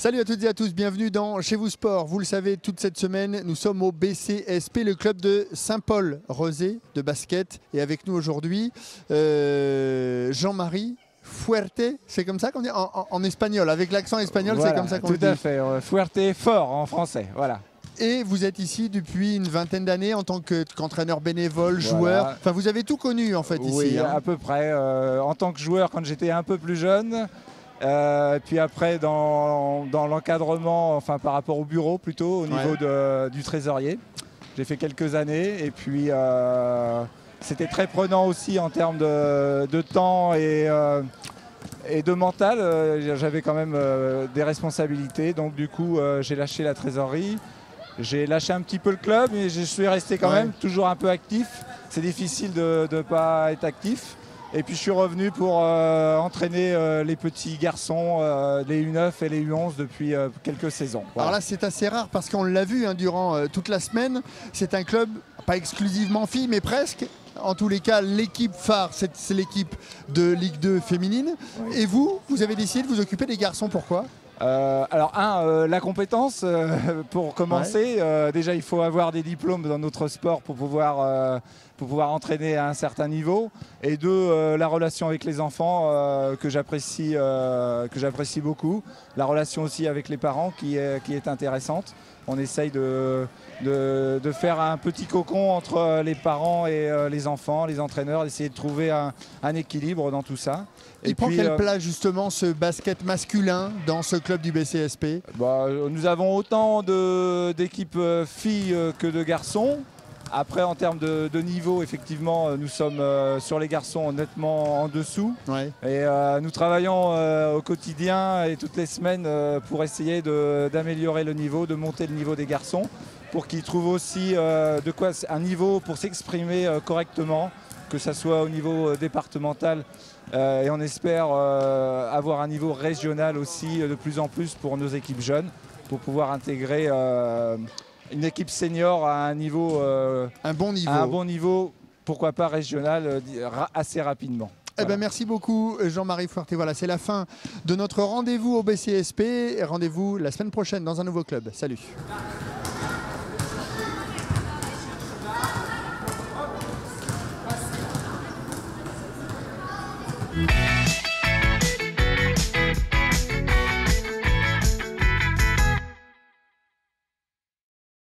Salut à toutes et à tous, bienvenue dans Chez vous Sport. Vous le savez, toute cette semaine, nous sommes au BCSP, le club de Saint-Paul-Rosé de basket. Et avec nous aujourd'hui, Jean-Marie Fuerte, c'est comme ça qu'on dit en espagnol, avec l'accent espagnol, voilà, c'est comme ça qu'on dit. Tout à fait, Fuerte, fort en français, voilà. Et vous êtes ici depuis une vingtaine d'années en tant qu'entraîneur bénévole, joueur. Voilà. Enfin, vous avez tout connu en fait oui, ici. à peu près. En tant que joueur quand j'étais un peu plus jeune. Puis après dans l'encadrement, enfin par rapport au bureau plutôt, au niveau du trésorier. J'ai fait quelques années et puis c'était très prenant aussi en termes de temps et de mental. J'avais quand même des responsabilités, donc du coup j'ai lâché la trésorerie. J'ai lâché un petit peu le club, mais je suis resté quand même toujours un peu actif. C'est difficile de ne pas être actif. Et puis je suis revenu pour entraîner les petits garçons, les U9 et les U11 depuis quelques saisons. Voilà. Alors là c'est assez rare parce qu'on l'a vu durant toute la semaine. C'est un club, pas exclusivement filles, mais presque. En tous les cas, l'équipe phare, c'est l'équipe de Ligue 2 féminine. Oui. Et vous avez décidé de vous occuper des garçons, pourquoi ? Alors la compétence pour commencer, déjà il faut avoir des diplômes dans notre sport pour pouvoir entraîner à un certain niveau, et deux, la relation avec les enfants que j'apprécie beaucoup, la relation aussi avec les parents qui est intéressante. On essaye de faire un petit cocon entre les parents et les enfants, les entraîneurs, d'essayer de trouver un équilibre dans tout ça. Il prend quelle place justement ce basket masculin dans ce club du BCSP ? Nous avons autant d'équipes filles que de garçons. Après, en termes de niveau, effectivement, nous sommes sur les garçons nettement en dessous. Ouais. Et nous travaillons au quotidien et toutes les semaines pour essayer d'améliorer le niveau, de monter le niveau des garçons, pour qu'ils trouvent aussi un niveau pour s'exprimer correctement, que ce soit au niveau départemental. Et on espère avoir un niveau régional aussi de plus en plus pour nos équipes jeunes, pour pouvoir intégrer une équipe senior à un bon niveau, pourquoi pas régional, assez rapidement. Eh ben, merci beaucoup Jean-Marie Fuerte. Voilà, c'est la fin de notre rendez-vous au BCSP. Rendez-vous la semaine prochaine dans un nouveau club. Salut.